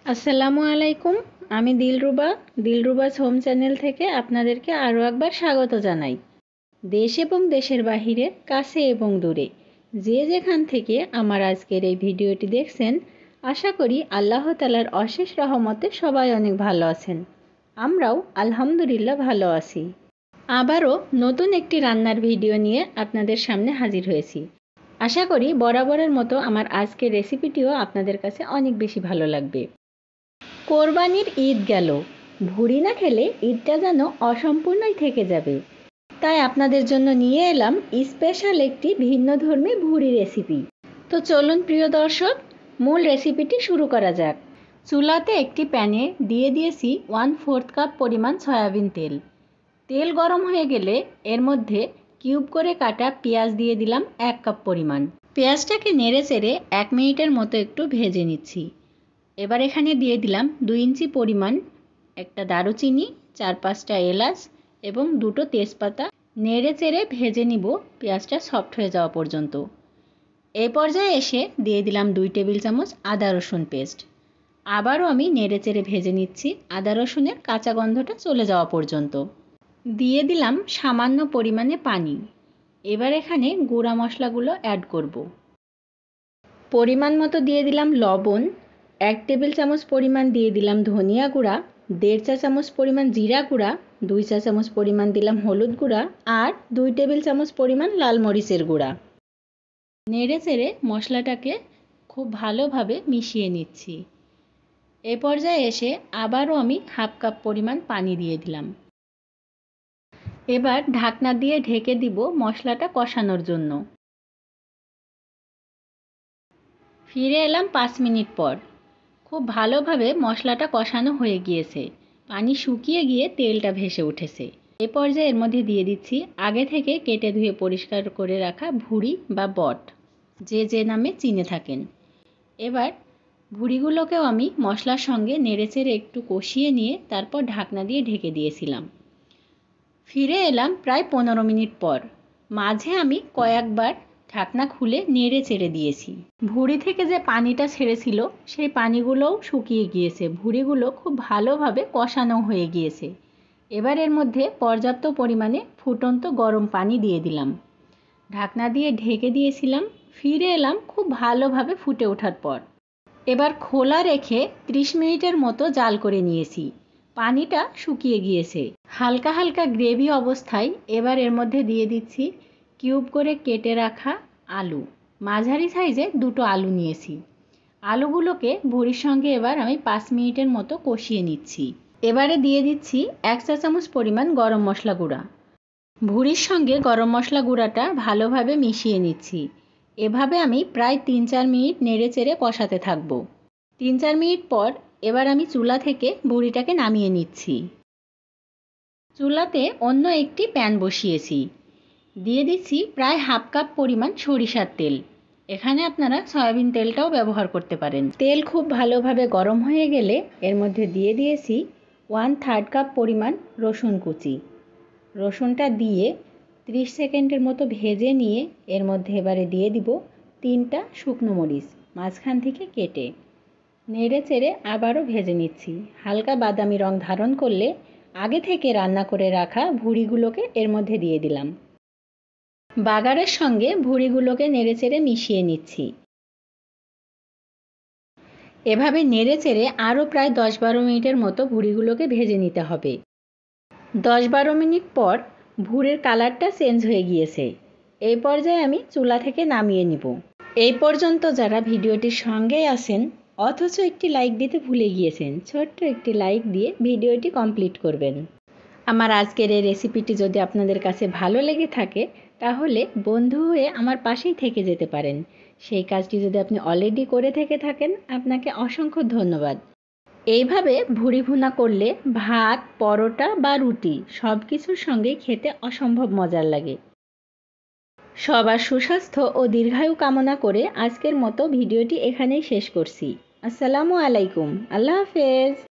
আসসালামু আলাইকুম। আমি দিলরুবাস হোম চ্যানেল থেকে আপনাদেরকে আরও একবার স্বাগত জানাই। দেশ এবং দেশের বাহিরে, কাছে এবং দূরে, যে যেখান থেকে আমার আজকের এই ভিডিওটি দেখছেন, আশা করি আল্লাহ তাআলার অশেষ রহমতে সবাই অনেক ভালো আছেন। আমরাও আলহামদুলিল্লাহ ভালো আছি। আবারও নতুন একটি রান্নার ভিডিও নিয়ে আপনাদের সামনে হাজির হয়েছি। আশা করি বরাবরের মতো আমার আজকের রেসিপিটিও আপনাদের কাছে অনেক বেশি ভালো লাগবে। কোরবানির ঈদ গেল, ভুড়ি না খেলে ঈদটা যেন অসম্পূর্ণই থেকে যাবে। তাই আপনাদের জন্য নিয়ে এলাম স্পেশাল একটি ভিন্নধর্মী ভুড়ি রেসিপি। তো চলুন প্রিয় দর্শক, মূল রেসিপিটি শুরু করা যাক। চুলাতে একটি প্যানে দিয়ে দিয়েছি 1/4 কাপ পরিমাণ সয়াবিন তেল। তেল গরম হয়ে গেলে এর মধ্যে কিউব করে কাটা পেঁয়াজ দিয়ে দিলাম 1 কাপ পরিমাণ। পেঁয়াজটাকে নেড়ে চেড়ে 1 মিনিটের মতো একটু ভেজে নিচ্ছি। এবার এখানে দিয়ে দিলাম 2 ইঞ্চি পরিমাণ একটা দারুচিনি, 4-5টা এলাচ এবং 2টো তেজপাতা। নেড়ে চেড়ে ভেজে নিব পেঁয়াজটা সফট হয়ে যাওয়া পর্যন্ত। এই পর্যায়ে এসে দিয়ে দিলাম 2 টেবিল চামচ আদা রসুন পেস্ট। আবারও আমি নেড়ে চেড়ে ভেজে নিচ্ছি আদা রসুনের কাঁচা গন্ধটা চলে যাওয়া পর্যন্ত। দিয়ে দিলাম সামান্য পরিমাণে পানি। এবার এখানে গুঁড়া মশলাগুলো অ্যাড করব। পরিমাণ মতো দিয়ে দিলাম লবণ, 1 টেবিল চামচ পরিমাণ দিয়ে দিলাম ধনিয়া গুঁড়া, 1.5 চা চামচ পরিমাণ জিরা গুঁড়া, 2 চা চামচ পরিমাণ দিলাম হলুদ গুঁড়া আর 2 টেবিল চামচ পরিমাণ লাল মরিচের গুঁড়া। নেড়ে চেড়ে মশলাটাকে খুব ভালোভাবে মিশিয়ে নিচ্ছি। এ পর্যায়ে এসে আবারও আমি 1/2 কাপ পরিমাণ পানি দিয়ে দিলাম। এবার ঢাকনা দিয়ে ঢেকে দিব মশলাটা কষানোর জন্য। ফিরে এলাম 5 মিনিট পর। খুব ভালোভাবে মশলাটা কষানো হয়ে গিয়েছে, পানি শুকিয়ে গিয়ে তেলটা ভেসে উঠেছে। এই পর্যায়ে এর মধ্যে দিয়ে দিচ্ছি আগে থেকে কেটে ধুয়ে পরিষ্কার করে রাখা ভুড়ি বা বট, যে নামে চিনে থাকেন। এবার ভুড়িগুলোকেও আমি মশলার সঙ্গে নেড়েচেড়ে একটু কষিয়ে নিয়ে তারপর ঢাকনা দিয়ে ঢেকে দিয়েছিলাম। ফিরে এলাম প্রায় 15 মিনিট পর। মাঝে আমি কয়েকবার ঢাকনা খুলে নেড়ে চেড়ে দিয়েছি। ভুড়ি থেকে যে পানিটা ছেড়েছিল সেই পানিগুলোও শুকিয়ে গিয়েছে, ভুড়িগুলো খুব ভালোভাবে কষানো হয়ে গিয়েছে। এবার এর মধ্যে পর্যাপ্ত পরিমাণে ফুটন্ত গরম পানি দিয়ে দিলাম। ঢাকনা দিয়ে ঢেকে দিয়েছিলাম। ফিরে এলাম খুব ভালোভাবে ফুটে ওঠার পর। এবার খোলা রেখে 30 মিনিটের মতো জাল করে নিয়েছি। পানিটা শুকিয়ে গিয়েছে। হালকা হালকা গ্রেভি অবস্থায় এবার এর মধ্যে দিয়ে দিচ্ছি কিউব করে কেটে রাখা আলু। মাঝারি সাইজে 2টো আলু নিয়েছি। আলুগুলোকে ভুড়ির সঙ্গে এবার আমি 5 মিনিটের মতো কষিয়ে নিচ্ছি। এবারে দিয়ে দিচ্ছি 1 চা চামচ পরিমাণ গরম মশলা গুঁড়া। ভুড়ির সঙ্গে গরম মশলা গুঁড়াটা ভালোভাবে মিশিয়ে নিচ্ছি। এভাবে আমি প্রায় 3-4 মিনিট নেড়ে চেড়ে কষাতে থাকব। 3-4 মিনিট পর এবার আমি চুলা থেকে ভুড়িটাকে নামিয়ে নিচ্ছি। চুলাতে অন্য একটি প্যান বসিয়েছি। দিয়ে দিচ্ছি প্রায় 1/2 কাপ পরিমাণ সরিষার তেল। এখানে আপনারা সয়াবিন তেলটাও ব্যবহার করতে পারেন। তেল খুব ভালোভাবে গরম হয়ে গেলে এর মধ্যে দিয়ে দিয়েছি 1/3 কাপ পরিমাণ রসুন কুচি। রসুনটা দিয়ে 30 সেকেন্ডের মতো ভেজে নিয়ে এর মধ্যে এবারে দিয়ে দিব 3টা শুকনো মরিচ মাঝখান থেকে কেটে। নেড়ে চেড়ে আবারও ভেজে নিচ্ছি। হালকা বাদামি রং ধারণ করলে আগে থেকে রান্না করে রাখা ভুড়িগুলোকে এর মধ্যে দিয়ে দিলাম। বাগারের সঙ্গে ভুড়িগুলোকে নেড়েচেড়ে মিশিয়ে নিচ্ছি। এভাবে নেড়েচেড়ে আরও প্রায় 10-12 মিনিটের মতো ভুড়িগুলোকে ভেজে নিতে হবে। 10-12 মিনিট পর ভুড়ির কালারটা চেঞ্জ হয়ে গিয়েছে। এই পর্যায়ে আমি চুলা থেকে নামিয়ে নিব। এই পর্যন্ত যারা ভিডিওটির সঙ্গেই আছেন অথচ একটি লাইক দিতে ভুলে গিয়েছেন, ছোট্ট একটি লাইক দিয়ে ভিডিওটি কমপ্লিট করবেন। আমার আজকের এই রেসিপিটি যদি আপনাদের কাছে ভালো লেগে থাকে তাহলে বন্ধু হয়ে আমার পাশেই থেকে যেতে পারেন। সেই কাজটি যদি আপনি অলরেডি করে থেকে থাকেন আপনাকে অসংখ্য ধন্যবাদ। এইভাবে ভুড়ি ভুনা করলে ভাত, পরোটা বা রুটি সব কিছুর সঙ্গেই খেতে অসম্ভব মজার লাগে। সবার সুস্বাস্থ্য ও দীর্ঘায়ু কামনা করে আজকের মতো ভিডিওটি এখানেই শেষ করছি। আসসালামু আলাইকুম। আল্লাহ হাফেজ।